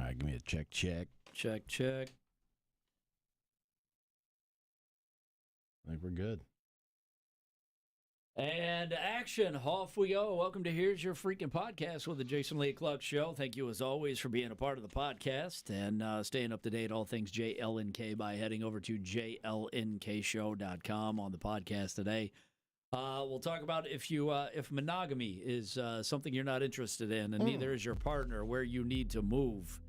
right, give me a check. Check. I think we're good. And action, off we go. Welcome to Here's Your Freaking Podcast with the JLNKShow. Thank you, as always, for being a part of the podcast and staying up to date all things JLNK by heading over to JLNKShow.com on the podcast today. We'll talk about if monogamy is something you're not interested in, and neither is your partner, where you need to move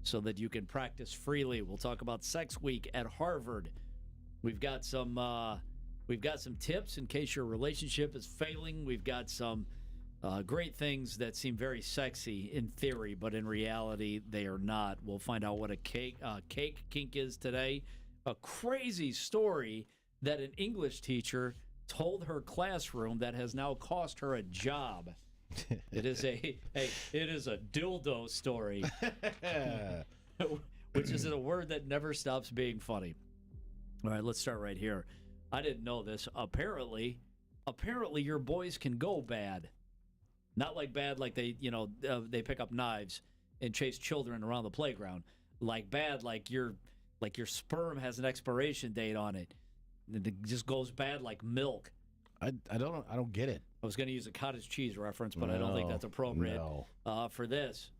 so that you can practice freely. We'll talk about Sex Week at Harvard. We've got some tips in case your relationship is failing. We've got some great things that seem very sexy in theory, but in reality, they are not. We'll find out what a cake kink is today. A crazy story that an English teacher told her classroom that has now cost her a job. It is a dildo story, which is a word that never stops being funny. All right, let's start right here. I didn't know this. Apparently your boys can go bad. Not like bad like they pick up knives and chase children around the playground. Like bad like your sperm has an expiration date on it. It just goes bad like milk. I don't get it. I was going to use a cottage cheese reference, but I don't think that's appropriate for this.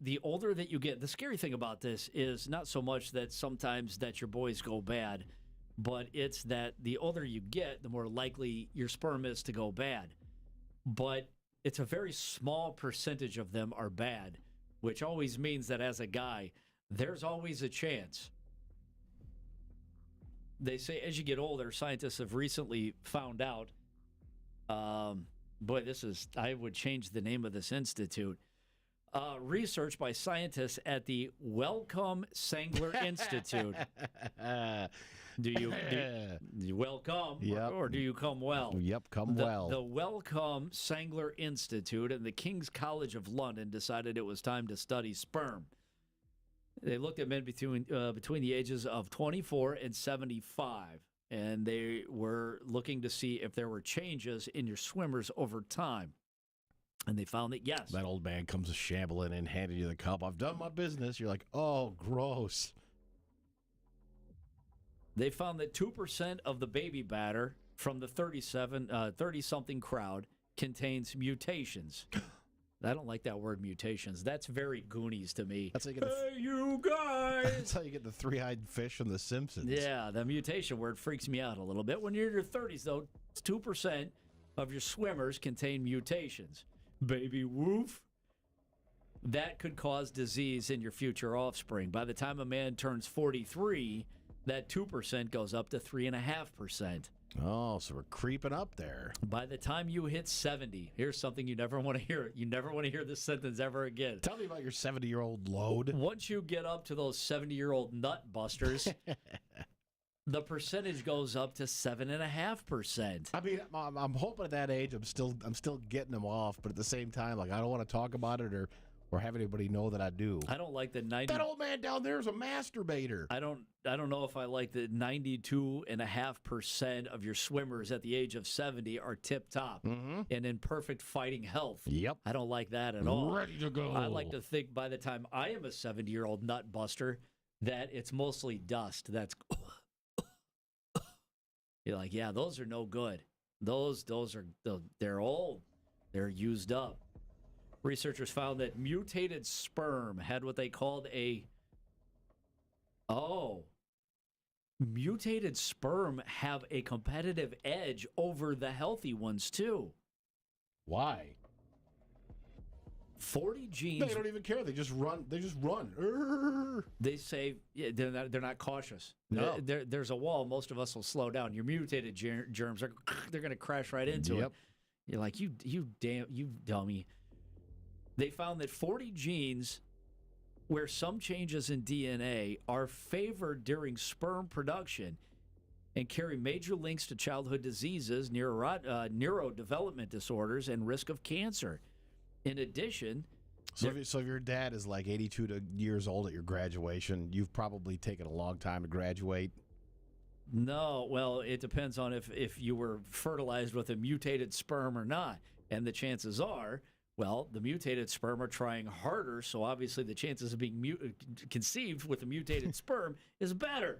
The older that you get, the scary thing about this is not so much that sometimes that your boys go bad, but it's that the older you get, the more likely your sperm is to go bad. But it's a very small percentage of them are bad, which always means that as a guy, there's always a chance. They say as you get older, scientists have recently found out, I would change the name of this institute. Research by scientists at the Wellcome Sanger Institute. Do you welcome, yep. or do you come well? Yep, come well. The Wellcome Sanger Institute and the King's College of London decided it was time to study sperm. They looked at men between the ages of 24 and 75, and they were looking to see if there were changes in your swimmers over time. And they found that, yes. That old man comes shambling in, handing you the cup. I've done my business. You're like, oh, gross. They found that 2% of the baby batter from the 30-something crowd contains mutations. I don't like that word, mutations. That's very Goonies to me. That's how you get you guys! That's how you get the three-eyed fish from The Simpsons. Yeah, the mutation word freaks me out a little bit. When you're in your 30s, though, 2% of your swimmers contain mutations. Baby woof. That could cause disease in your future offspring. By the time a man turns 43, that 2% goes up to 3.5%. Oh, so we're creeping up there. By the time you hit 70, here's something you never want to hear. You never want to hear this sentence ever again. Tell me about your 70-year-old load. Once you get up to those 70-year-old nut busters, the percentage goes up to 7.5%. I mean, I'm hoping at that age I'm still getting them off, but at the same time, like I don't want to talk about it or have anybody know that I do. I don't like the 90. That old man down there is a masturbator. I don't know if I like the 92.5% of your swimmers at the age of 70 are tip top and in perfect fighting health. Yep. I don't like that at all. Ready to go. I like to think by the time I am a 70-year-old nut buster that it's mostly dust. That's you're like, yeah, those are no good. Those are they're old. They're used up. Researchers found that mutated sperm had what they called mutated sperm have a competitive edge over the healthy ones too. Why? 40 genes. They don't even care. They just run. Urgh. They say they're not cautious. No. There's a wall. Most of us will slow down. Your mutated germs they're going to crash right into it. You're like, you dummy. They found that 40 genes where some changes in DNA are favored during sperm production and carry major links to childhood diseases, neurodevelopment disorders, and risk of cancer. In addition... So if your dad is like 82 years old at your graduation, you've probably taken a long time to graduate. No, well, it depends on if you were fertilized with a mutated sperm or not. And the chances are, Well, the mutated sperm are trying harder, so obviously the chances of being conceived with a mutated sperm is better.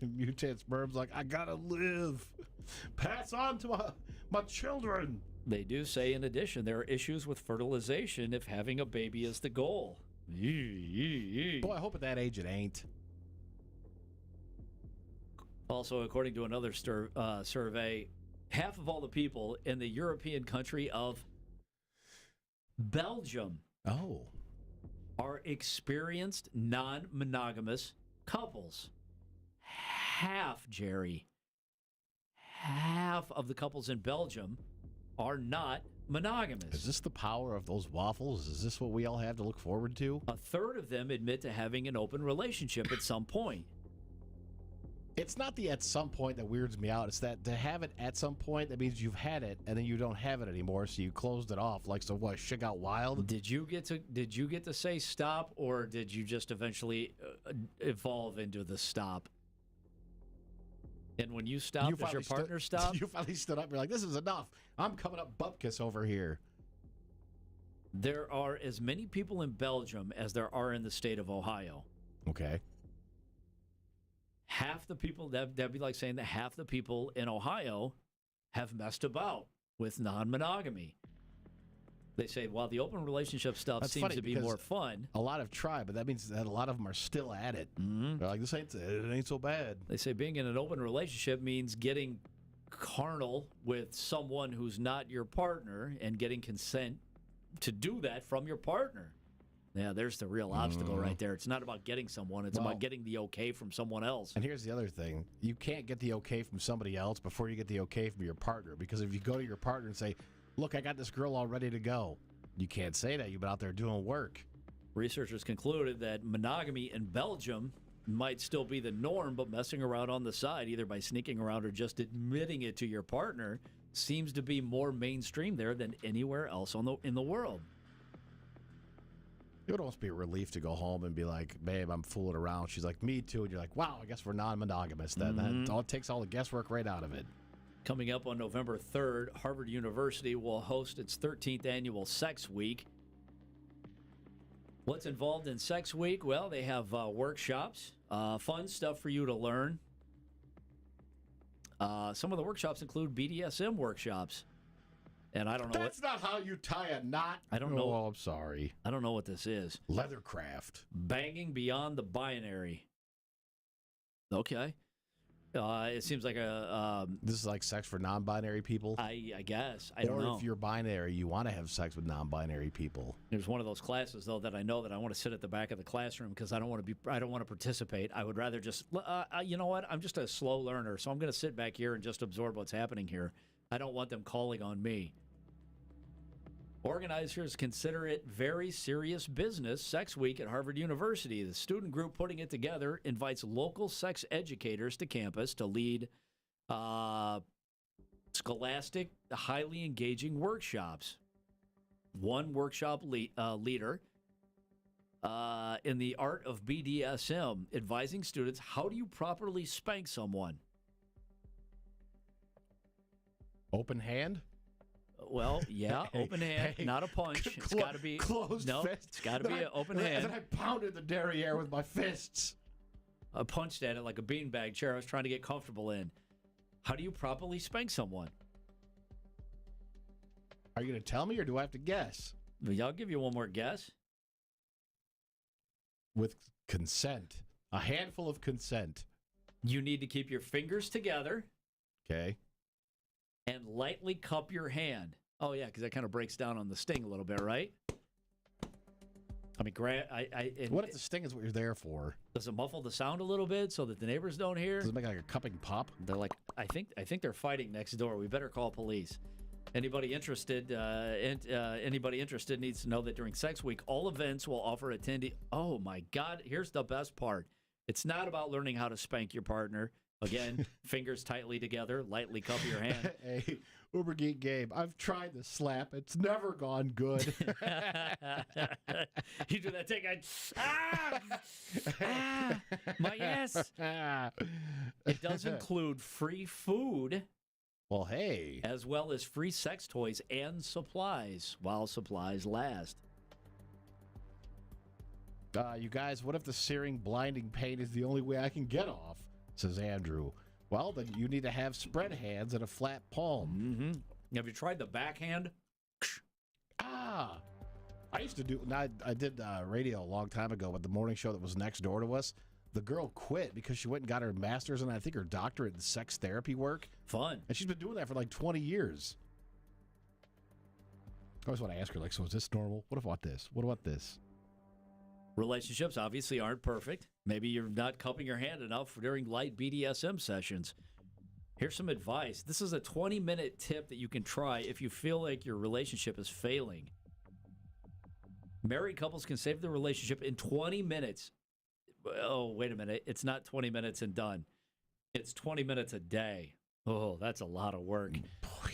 Mutated sperm's like, I gotta live. Pass on to my children. They do say, in addition, there are issues with fertilization if having a baby is the goal. Boy, I hope at that age it ain't. Also, according to another survey, half of all the people in the European country of Belgium are experienced non-monogamous couples. Half, Jerry. Half of the couples in Belgium are not monogamous. Is this the power of those waffles? Is this what we all have to look forward to? A third of them admit to having an open relationship at some point. It's not the at some point that weirds me out. It's that to have it at some point, that means you've had it and then you don't have it anymore, so you closed it off. Like, so what, shit got wild? Did you get to say stop, or did you just eventually evolve into the stop? And when you stopped, does your partner stop? You finally stood up and you're like, this is enough. I'm coming up bupkis over here. There are as many people in Belgium as there are in the state of Ohio. Okay. Half the people, that'd be like saying that half the people in Ohio have messed about with non-monogamy. They say, well, the open relationship stuff seems to be more fun. A lot have tried, but that means that a lot of them are still at it. Mm-hmm. They're like, it ain't so bad. They say being in an open relationship means getting carnal with someone who's not your partner and getting consent to do that from your partner. Yeah, there's the real obstacle right there. It's not about getting someone. It's about getting the okay from someone else. And here's the other thing. You can't get the okay from somebody else before you get the okay from your partner. Because if you go to your partner and say, look, I got this girl all ready to go, you can't say that. You've been out there doing work. Researchers concluded that monogamy in Belgium might still be the norm, but messing around on the side, either by sneaking around or just admitting it to your partner, seems to be more mainstream there than anywhere else in the world. It would almost be a relief to go home and be like, babe, I'm fooling around. She's like, me too. And you're like, wow, I guess we're non-monogamous then. That takes all the guesswork right out of it. Coming up on November 3rd, Harvard University will host its 13th annual Sex Week. What's involved in Sex Week? Well, they have workshops, fun stuff for you to learn. Some of the workshops include BDSM workshops. And I don't know. That's not how you tie a knot. I don't know. Oh, I'm sorry. I don't know what this is. Leathercraft. Banging beyond the binary. Okay. It seems like this is like sex for non-binary people? I guess. I don't know. Or if you're binary, you want to have sex with non-binary people. There's one of those classes, though, that I know that I want to sit at the back of the classroom because I don't want to participate. I would rather just, you know what? I'm just a slow learner, so I'm going to sit back here and just absorb what's happening here. I don't want them calling on me. Organizers consider it very serious business. Sex Week at Harvard University. The student group putting it together invites local sex educators to campus to lead scholastic, highly engaging workshops. One workshop leader in the art of BDSM, advising students how do you properly spank someone. Open hand? Well, yeah, open hand, not a punch. It's got to be closed. No, fist. it's got to be an open hand. And then I pounded the derriere with my fists. I punched at it like a beanbag chair I was trying to get comfortable in. How do you properly spank someone? Are you going to tell me, or do I have to guess? I'll give you one more guess. With consent, a handful of consent. You need to keep your fingers together. Okay. And lightly cup your hand. Oh, yeah, because that kind of breaks down on the sting a little bit, right? I mean, what if the sting is what you're there for? Does it muffle the sound a little bit so that the neighbors don't hear? Does it make like a cupping pop? They're like, I think they're fighting next door. We better call police. Anybody interested? Anybody interested needs to know that during Sex Week, all events will offer attendee. Oh my God! Here's the best part. It's not about learning how to spank your partner. Again, fingers tightly together, lightly cup your hand. Hey, Uber Geek Gabe, I've tried the slap. It's never gone good. You do that thing, my ass. It does include free food Well, hey. as well as free sex toys and supplies while supplies last. You guys, what if the searing, blinding pain is the only way I can get off? Says Andrew. Well, then you need to have spread hands and a flat palm. Mm-hmm. Have you tried the backhand? Ah, I used to do. I did radio a long time ago, but the morning show that was next door to us, the girl quit because she went and got her master's and I think her doctorate in sex therapy work. Fun. And she's been doing that for like 20 years. I always want to ask her, like, so is this normal? What about this? What about this? Relationships obviously aren't perfect. Maybe you're not cupping your hand enough during light BDSM sessions. Here's some advice. This is a 20-minute tip that you can try if you feel like your relationship is failing. Married couples can save their relationship in 20 minutes. Oh, wait a minute. It's not 20 minutes and done. It's 20 minutes a day. Oh, that's a lot of work. Boy.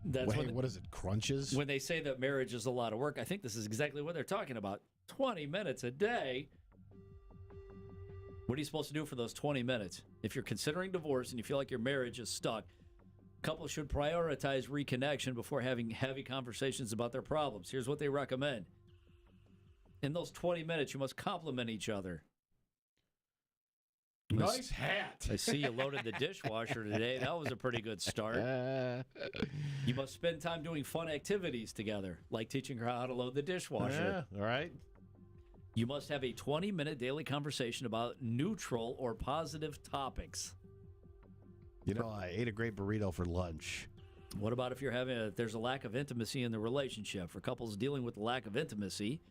That's What is it, crunches? When they say that marriage is a lot of work, I think this is exactly what they're talking about. 20 minutes a day. What are you supposed to do for those 20 minutes? If you're considering divorce and you feel like your marriage is stuck, couples should prioritize reconnection before having heavy conversations about their problems. Here's what they recommend. In those 20 minutes, you must compliment each other. Nice hat. I see you loaded the dishwasher today. That was a pretty good start. You must spend time doing fun activities together, like teaching her how to load the dishwasher. All right. You must have a 20-minute daily conversation about neutral or positive topics. You know, I ate a great burrito for lunch. What about if there's a lack of intimacy in the relationship? For couples dealing with the lack of intimacy,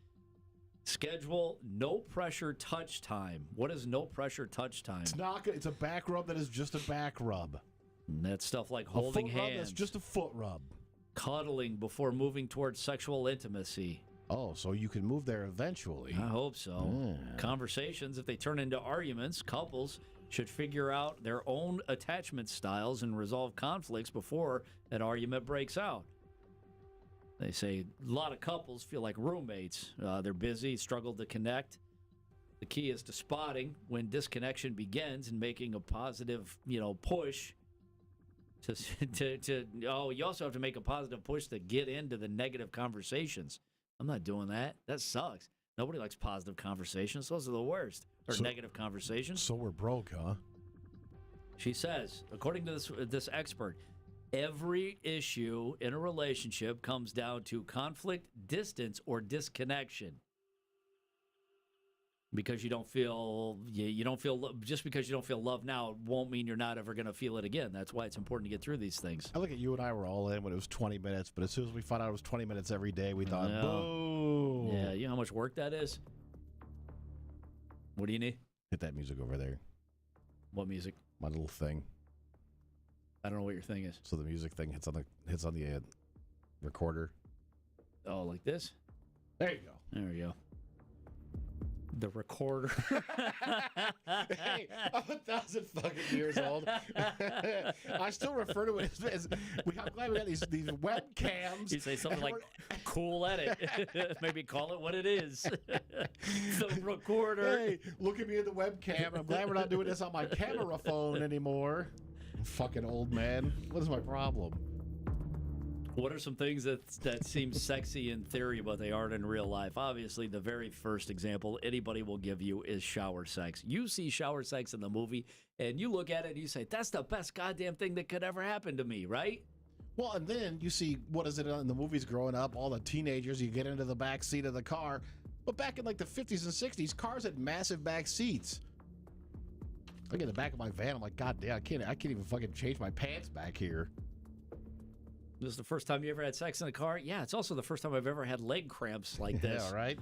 schedule no pressure touch time. What is no pressure touch time? It's a back rub that is just a back rub. And that's stuff like holding a foot hands. Rub that's just a foot rub. Cuddling before moving towards sexual intimacy. Oh, so you can move there eventually. I hope so. Conversations, if they turn into arguments, couples should figure out their own attachment styles and resolve conflicts before an argument breaks out. They say a lot of couples feel like roommates. They're busy, struggle to connect. The key is to spotting when disconnection begins and making a positive, push you also have to make a positive push to get into the negative conversations. I'm not doing that. That sucks. Nobody likes positive conversations. Those are the worst. Or negative conversations. So we're broke, huh? She says, according to this expert, every issue in a relationship comes down to conflict, distance, or disconnection. Because you don't feel just because you don't feel love now won't mean you're not ever going to feel it again. That's why it's important to get through these things. I look at you and I were all in when it was 20 minutes, but as soon as we found out it was 20 minutes every day, we thought, boo. Yeah, you know how much work that is? What do you need? Hit that music over there. What music? My little thing. I don't know what your thing is. So the music thing hits on the recorder. Oh, like this? There you go. There we go. The recorder. Hey, I'm 1,000 fucking years old. I still refer to it as I'm glad we got these webcams. You say something like cool edit. Maybe call it what it is. The recorder. Hey, look at me in the webcam. I'm glad we're not doing this on my camera phone anymore. Fucking old man. What is my problem? What are some things that seem sexy in theory, but they aren't in real life? Obviously, the very first example anybody will give you is shower sex. You see shower sex in the movie, and you look at it and you say, that's the best goddamn thing that could ever happen to me, right? Well, and then you see, what is it in the movies growing up? All the teenagers, you get into the back seat of the car. But back in like the 50s and 60s, cars had massive back seats. I get in the back of my van, I'm like, God damn, I can't even fucking change my pants back here. This is the first time you ever had sex in a car? Yeah, it's also the first time I've ever had leg cramps like this. Yeah, right?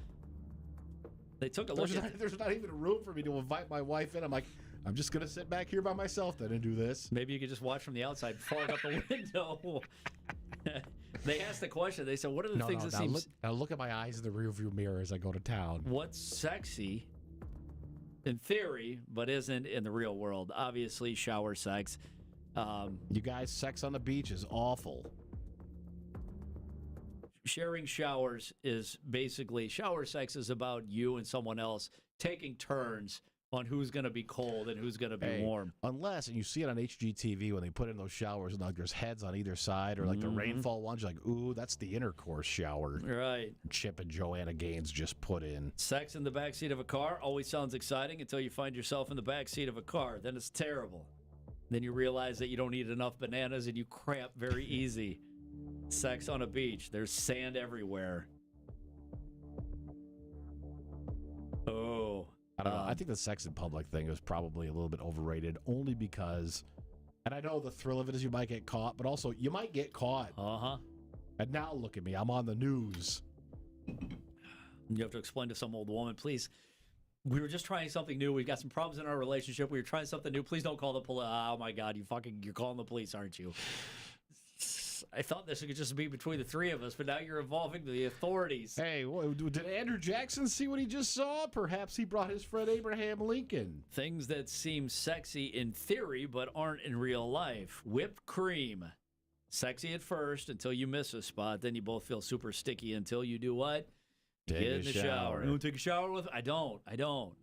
They took a look at... There's not even room for me to invite my wife in. I'm like, I'm just going to sit back here by myself then and do this. Maybe you could just watch from the outside, falling up the window. They asked the question. They said, what are the things that seem... Now look at my eyes in the rearview mirror as I go to town. What's sexy in theory, but isn't in the real world? Obviously, shower sex. You guys, sex on the beach is awful. Sharing showers is basically, shower sex is about you and someone else taking turns on who's going to be cold and who's going to be warm. Unless, and you see it on HGTV when they put in those showers and like there's heads on either side, or like the rainfall ones, you're like, ooh, that's the intercourse shower. Right. Chip and Joanna Gaines just put in. Sex in the backseat of a car always sounds exciting until you find yourself in the backseat of a car. Then it's terrible. Then you realize that you don't eat enough bananas and you cramp very easy. Sex on a beach. There's sand everywhere. Oh. I don't know. I think the sex in public thing is probably a little bit overrated, only because, and I know the thrill of it is you might get caught, but also you might get caught. Uh-huh. And now look at me. I'm on the news. You have to explain to some old woman, please. We were just trying something new. We've got some problems in our relationship. We were trying something new. Please don't call the police. Oh, my God. You're calling the police, aren't you? I thought this could just be between the three of us, but now you're involving the authorities. Hey, did Andrew Jackson see what he just saw? Perhaps he brought his friend Abraham Lincoln. Things that seem sexy in theory but aren't in real life. Whipped cream. Sexy at first until you miss a spot. Then you both feel super sticky until you do what? Get in the shower. You want to take take a shower with me? I don't.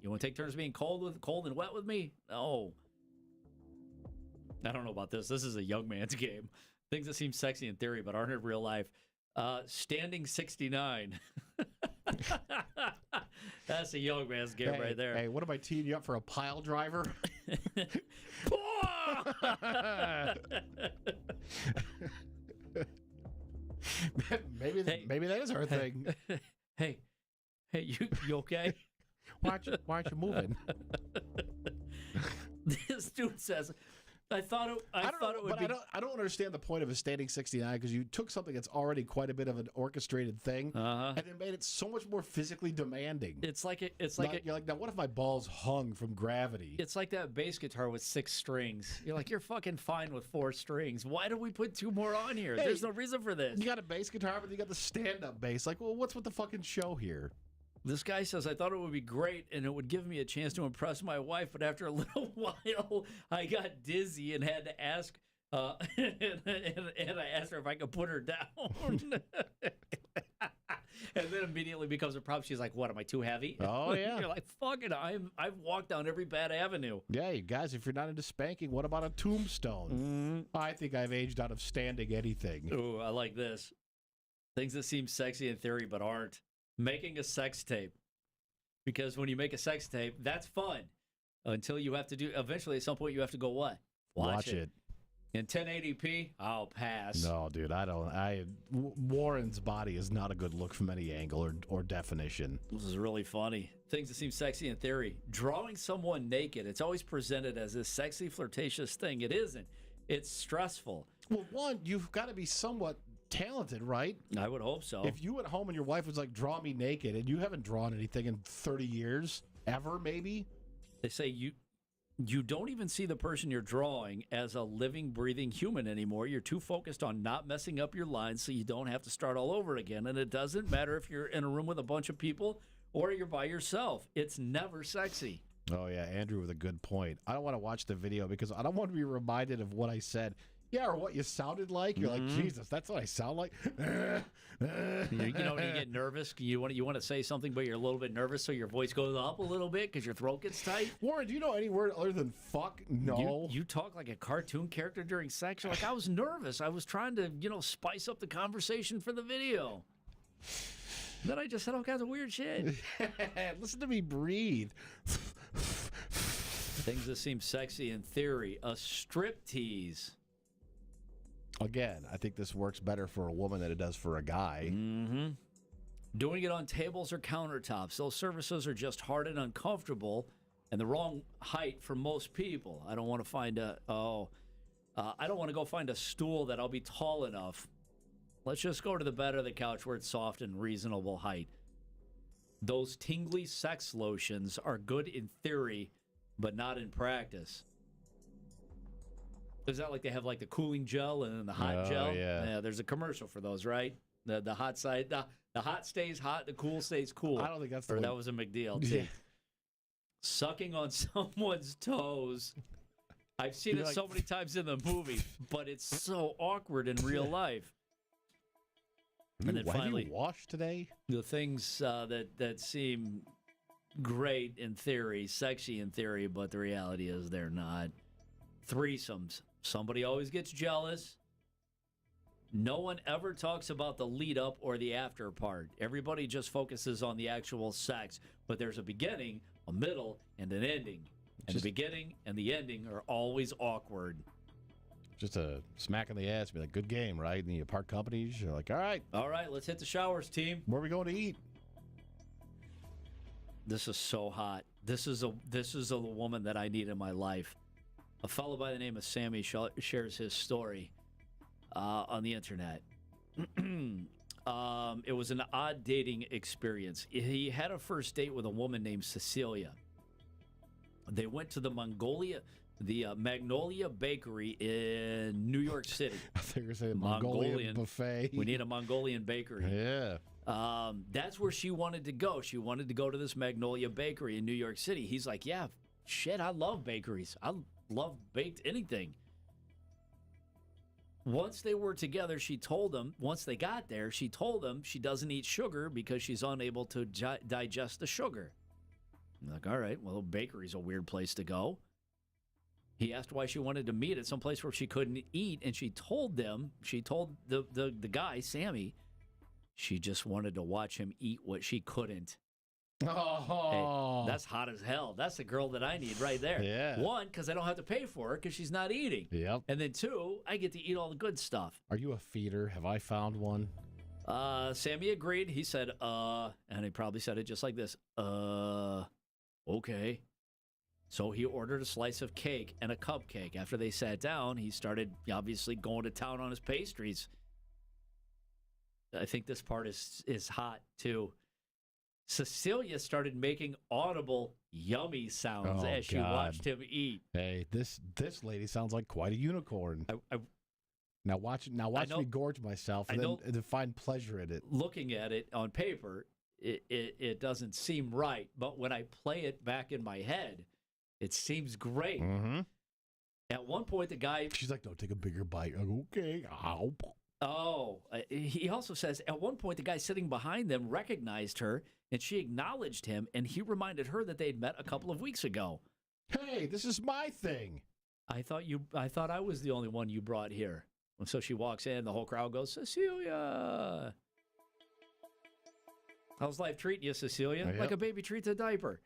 You want to take turns being cold and wet with me? No. I don't know about this. This is a young man's game. Things that seem sexy in theory but aren't in real life. Standing 69. That's a young man's game right there. Hey, what am I teeing you up for, a pile driver? Maybe that is our thing. Hey, you okay? Why aren't you moving? This dude says, I thought it would be. I don't understand the point of a standing 69, because you took something that's already quite a bit of an orchestrated thing, and then made it so much more physically demanding. You're like, now what if my balls hung from gravity? It's like that bass guitar with 6 strings. You're like, you're fucking fine with 4 strings. Why do we put 2 more on here? Hey, there's no reason for this. You got a bass guitar, but you got the stand-up bass. Like, well, what's with the fucking show here? This guy says, I thought it would be great and it would give me a chance to impress my wife, but after a little while, I got dizzy and had to ask, and I asked her if I could put her down. And then immediately becomes a problem. She's like, what, am I too heavy? Oh, yeah. You're like, fuck it, I've walked down every bad avenue. Yeah, you guys, if you're not into spanking, what about a tombstone? I think I've aged out of standing anything. Ooh, I like this. Things that seem sexy in theory but aren't. Making a sex tape. Because when you make a sex tape, that's fun. Until you have to eventually at some point you have to go what? Watch it. In 1080p, I'll pass. No, dude, Warren's body is not a good look from any angle or definition. This is really funny. Things that seem sexy in theory. Drawing someone naked, it's always presented as this sexy, flirtatious thing. It isn't. It's stressful. Well, one, you've got to be somewhat talented, right? I would hope so. If you at home and your wife was like, draw me naked, and you haven't drawn anything in 30 years, ever maybe? They say you don't even see the person you're drawing as a living, breathing human anymore. You're too focused on not messing up your lines so you don't have to start all over again. And it doesn't matter if you're in a room with a bunch of people or you're by yourself. It's never sexy. Oh, yeah, Andrew with a good point. I don't want to watch the video because I don't want to be reminded of what I said. Yeah, or what you sounded like. You're like, Jesus, that's what I sound like. You know, when you get nervous, you want to say something, but you're a little bit nervous, so your voice goes up a little bit because your throat gets tight. Warren, do you know any word other than fuck? No. You talk like a cartoon character during sex. You're like, I was nervous. I was trying to, spice up the conversation for the video. Then I just said all kinds of weird shit. Listen to me breathe. Things that seem sexy in theory. A strip tease. Again, I think this works better for a woman than it does for a guy. Mm-hmm. Doing it on tables or countertops. Those surfaces are just hard and uncomfortable and the wrong height for most people. I don't want to find I don't want to go find a stool that I'll be tall enough. Let's just go to the bed or the couch where it's soft and reasonable height. Those tingly sex lotions are good in theory, but not in practice. Is that like they have like the cooling gel and then the hot gel? Yeah. There's a commercial for those, right? The hot side, the hot stays hot, the cool stays cool. I don't think that's the or way. That was a McDeal. Yeah. Sucking on someone's toes. I've seen it so many times in the movie, but it's so awkward in real life. And then finally, have you washed today? the things that seem great in theory, sexy in theory, but the reality is they're not. Threesomes. Somebody always gets jealous. No one ever talks about the lead up or the after part. Everybody just focuses on the actual sex. But there's a beginning, a middle, and an ending. And the beginning and the ending are always awkward. Just a smack in the ass, be like, good game, right? And you part companies, you're like, all right, let's hit the showers, team. where are we going to eat? This is so hot. This is a woman that I need in my life. A fellow by the name of Sammy shares his story on the internet. It was an odd dating experience. He had a first date with a woman named Cecilia. They went to the Magnolia Bakery in New York City. I think you were saying Mongolian buffet. We need a Mongolian bakery. Yeah. That's where she wanted to go. She wanted to go to this Magnolia Bakery in New York City. He's like, yeah, shit, I love bakeries. I love baked anything. Once they were together, she told him, once they got there, she told him she doesn't eat sugar because she's unable to digest the sugar. I'm like, all right, well, a bakery's a weird place to go. He asked why she wanted to meet at some place where she couldn't eat, and she told the guy, Sammy, she just wanted to watch him eat what she couldn't. Oh, hey, that's hot as hell. That's the girl that I need right there. Yeah. One, because I don't have to pay for her because she's not eating. Yep. And then two, I get to eat all the good stuff. Are you a feeder? Have I found one? Sammy agreed. He said, and he probably said it just like this, okay. So he ordered a slice of cake and a cupcake. After they sat down, he started obviously going to town on his pastries. I think this part is hot, too. Cecilia started making audible, yummy sounds as she watched him eat. Hey, this lady sounds like quite a unicorn. Now watch me gorge myself and then find pleasure in it. Looking at it on paper, it doesn't seem right, but when I play it back in my head, it seems great. Mm-hmm. At one point, the guy... She's like, no, take a bigger bite. I go, okay. Ow. Oh, he also says, at one point, the guy sitting behind them recognized her, and she acknowledged him, and he reminded her that they'd met a couple of weeks ago. Hey, this is my thing. I thought I was the only one you brought here. And so she walks in, the whole crowd goes, Cecilia. How's life treating you, Cecilia? Yep. Like a baby treats a diaper.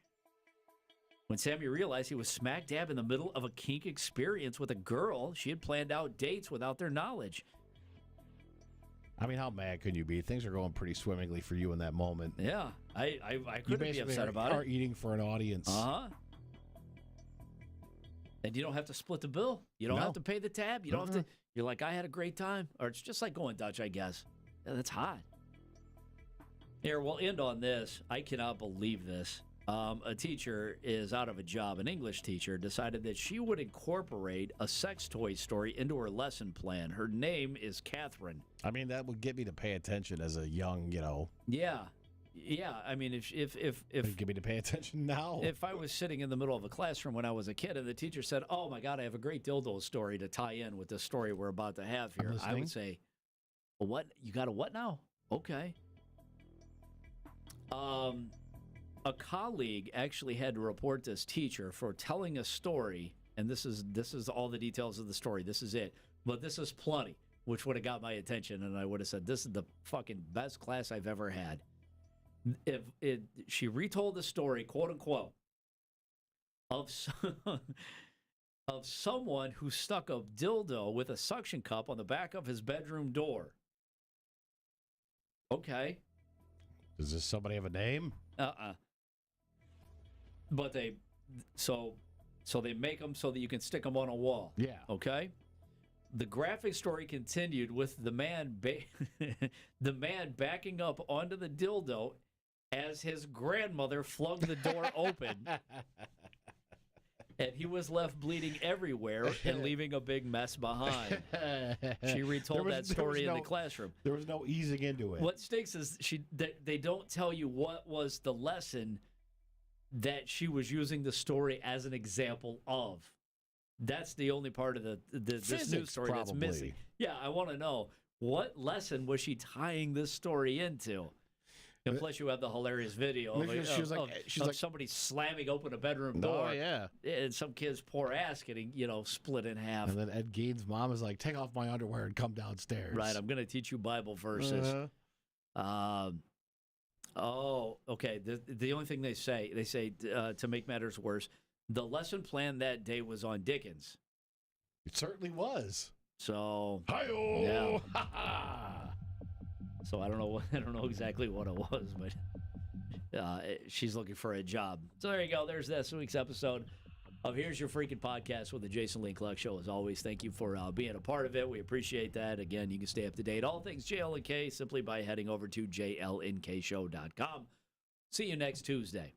When Sammy realized he was smack dab in the middle of a kink experience with a girl, she had planned out dates without their knowledge. I mean, how mad can you be? Things are going pretty swimmingly for you in that moment. Yeah, I couldn't be upset about it. You are eating for an audience. Uh-huh. And you don't have to split the bill. You don't have to pay the tab. You don't have to. You're like, I had a great time. Or it's just like going Dutch, I guess. Yeah, that's hot. Here, we'll end on this. I cannot believe this. A teacher is out of a job. An English teacher decided that she would incorporate a sex toy story into her lesson plan. Her name is Catherine. I mean, that would get me to pay attention as a young, Yeah. I mean, if get me to pay attention now. If I was sitting in the middle of a classroom when I was a kid and the teacher said, "Oh my God, I have a great dildo story to tie in with the story we're about to have here," I would say, "Well, what? You got a what now? Okay." A colleague actually had to report this teacher for telling a story, and this is all the details of the story. This is it, but this is plenty, which would have got my attention, and I would have said, "This is the fucking best class I've ever had." She retold the story, quote unquote, of someone who stuck a dildo with a suction cup on the back of his bedroom door. Okay. Does this somebody have a name? But they make them so that you can stick them on a wall. Yeah. Okay. The graphic story continued with the man the man backing up onto the dildo as his grandmother flung the door open, and he was left bleeding everywhere and leaving a big mess behind. She retold that story in the classroom. There was no easing into it. What stinks is they don't tell you what was the lesson that she was using the story as an example of. That's the only part of this news story that's missing. Yeah, I want to know, what lesson was she tying this story into? And plus, you have the hilarious video of somebody slamming open a bedroom door. Oh, yeah. And some kid's poor ass getting, split in half. And then Ed Gein's mom is like, take off my underwear and come downstairs. Right, I'm going to teach you Bible verses. Okay. The only thing they say to make matters worse, the lesson plan that day was on Dickens. It certainly was. So, Hi-yo! Yeah. So I don't know exactly what it was, but she's looking for a job. So there you go. There's this week's episode of Here's Your Freaking Podcast with the Jason Lee Cluck Show. As always, thank you for being a part of it. We appreciate that. Again, you can stay up to date all things JLNK simply by heading over to JLNKShow.com. See you next Tuesday.